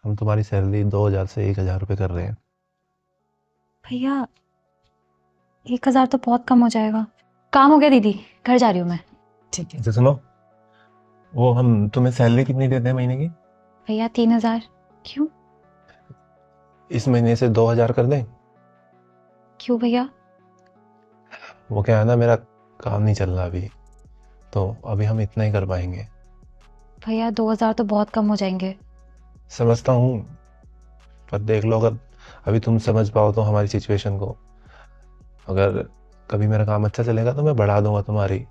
हम तुम्हारी सैलरी 2,000 से 1,000 रुपये कर रहे हैं। भैया 1,000 तो बहुत कम हो जाएगा। काम हो गया दीदी, घर जा रही हूँ मैं। ठीक है। अच्छा सुनो, वो हम तुम्हें सैलरी कितनी देते हैं महीने की? भैया 3,000। क्यों? इस महीने से 2,000 कर दें? क्यों भैया? वो क्या है ना, मेरा काम नहीं चल रहा अभी, तो अभी हम इतना ही कर पाएंगे। भैया 2,000 तो बहुत कम हो जाएंगे। समझता हूँ, पर देख लो, अगर अभी तुम समझ पाओ तो हमारी सिचुएशन को। अगर कभी मेरा काम अच्छा चलेगा तो मैं बढ़ा दूंगा तुम्हारी,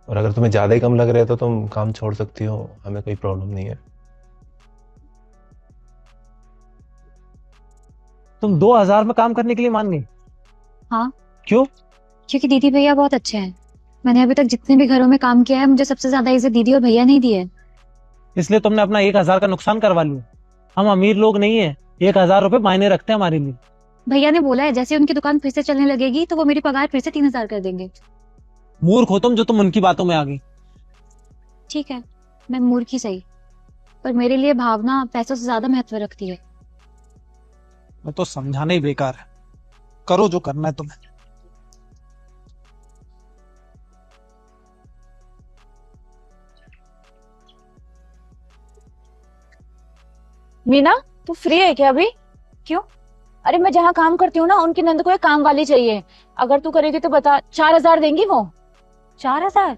और अगर तुम्हें ज़्यादा ही कम लग रहा है तो तुम काम छोड़ सकती हो, हमें कोई प्रॉब्लम नहीं है। तुम 2,000 में काम करने के लिए मान गई? हाँ। क्यों? क्योंकि दीदी भैया बहुत अच्छे हैं। मैंने अभी तक जितने भी घरों में काम किया है, मुझे सबसे ज्यादा इज्जत दीदी और भैया ने ही दी है। इसलिए तुमने अपना 1,000 का नुकसान करवा लिया। हम अमीर लोग नहीं है, 1,000 रुपए मायने रखते हैं हमारे लिए। भैया ने बोला है जैसे उनकी दुकान फिर से चलने लगेगी तो वो मेरी पगार फिर से 3,000 कर देंगे। मूर्ख हो तुम जो तुम उनकी बातों में आ गई। ठीक है, मैं मूर्ख ही सही, पर मेरे लिए भावना पैसों से ज्यादा महत्व रखती है। मैं तो समझाना ही बेकार है। करो जो करना है तुम्हें। मीना, तू फ्री है क्या अभी? क्यों? अरे मैं जहाँ काम करती हूँ ना, उनकी नंद को एक काम वाली चाहिए। अगर तू करेगी तो बता, 4,000 देंगी वो? 4,000?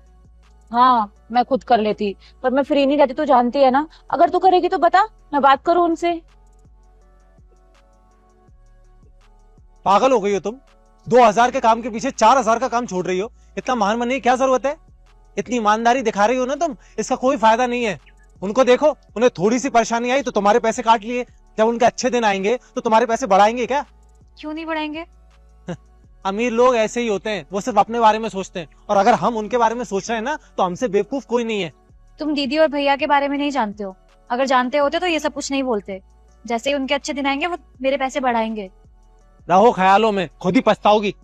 हाँ, मैं खुद कर लेती, पर मैं फ्री नहीं रहती, तू जानती है ना। अगर तू करेगी तो बता, मैं बात करूँ उनसे। पागल हो गई हो तुम? 2,000 के काम के पीछे 4,000 का काम छोड़ रही हो? इतना महान बनने की क्या जरूरत है? इतनी ईमानदारी दिखा रही हो ना तुम, इसका कोई फायदा नहीं है। उनको देखो, उन्हें थोड़ी सी परेशानी आई तो तुम्हारे पैसे काट लिए। जब उनके अच्छे दिन आएंगे तो तुम्हारे पैसे बढ़ाएंगे क्या? क्यों नहीं बढ़ाएंगे? अमीर लोग ऐसे ही होते हैं, वो सिर्फ अपने बारे में सोचते हैं, और अगर हम उनके बारे में सोच रहे हैं ना तो हमसे बेवकूफ कोई नहीं है। तुम दीदी और भैया के बारे में नहीं जानते हो। अगर जानते होते तो ये सब कुछ नहीं बोलते। जैसे ही उनके अच्छे दिन आएंगे वो मेरे पैसे बढ़ाएंगे। रहो ख्यालों में, खुद ही पछताओगी।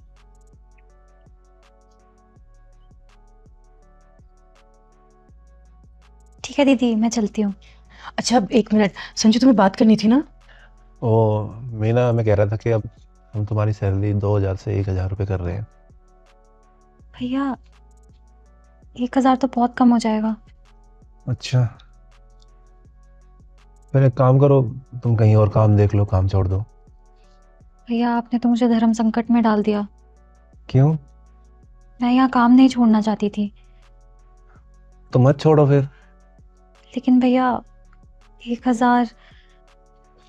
ठीक है दीदी, मैं चलती हूँ। अच्छा, अब 1 मिनट, संजू तुम्हें बात करनी थी ना? ओ मीना, मैं कह रहा था कि अब हम तुम्हारी सैलरी 2,000 से 1,000 रुपये कर रहे हैं। भैया 1,000 तो बहुत कम हो जाएगा। अच्छा, फिर एक काम करो, तुम कहीं और काम देख लो, काम छोड़ दो। भैया आपने तो मुझे धर्म संकट में डाल दिया। क्यों? मैं यहाँ काम नहीं छोड़ना चाहती थी, तो मत छोड़ो फिर। लेकिन भैया 1,000।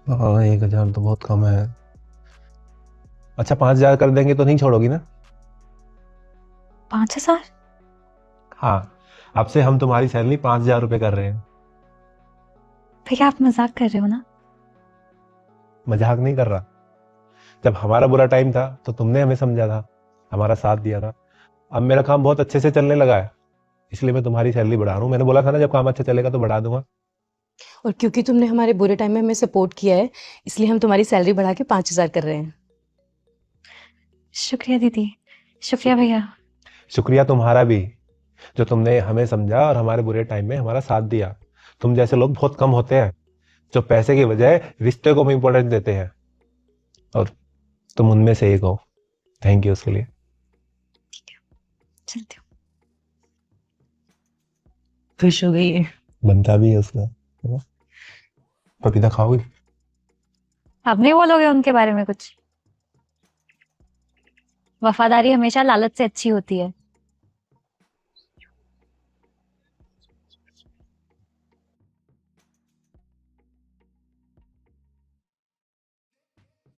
हाँ, 1,000 तो बहुत कम है। अच्छा, 5,000 कर देंगे तो नहीं छोड़ोगी ना? 5,000? हाँ, अब से हम तुम्हारी सैलरी 5,000 रुपये कर रहे हैं। भैया आप मजाक कर रहे हो ना? मजाक नहीं कर रहा। जब हमारा बुरा टाइम था तो तुमने हमें समझा था, हमारा साथ दिया था। अब मेरा काम बहुत अच्छे से चलने लगा है, इसलिए मैं तुम्हारी सैलरी बढ़ा रहा हूँ। मैंने बोला था ना, जब काम अच्छा चलेगा तो बढ़ा दूंगा। और क्योंकि तुमने हमारे बुरे टाइम में हमें सपोर्ट किया है, इसलिए हम तुम्हारी सैलरी बढ़ा के 5,000 कर रहे हैं। शुक्रिया दीदी, शुक्रिया भैया। शुक्रिया तुम्हारा भी, जो तुमने हमें समझा और हमारे बुरे टाइम में हमारा साथ दिया। तुम जैसे लोग बहुत कम होते हैं, जो पैसे की बजाय रिश्ते को भी इंपॉर्टेंस देते हैं, और तुम उनमें से एक हो। थैंक यू उसके लिए। चलती हूँ। खुश हो गई है? बनता भी है उसका। पपीता खाओगी? आप नहीं बोलोगे उनके बारे में कुछ? वफादारी हमेशा लालच से अच्छी होती है।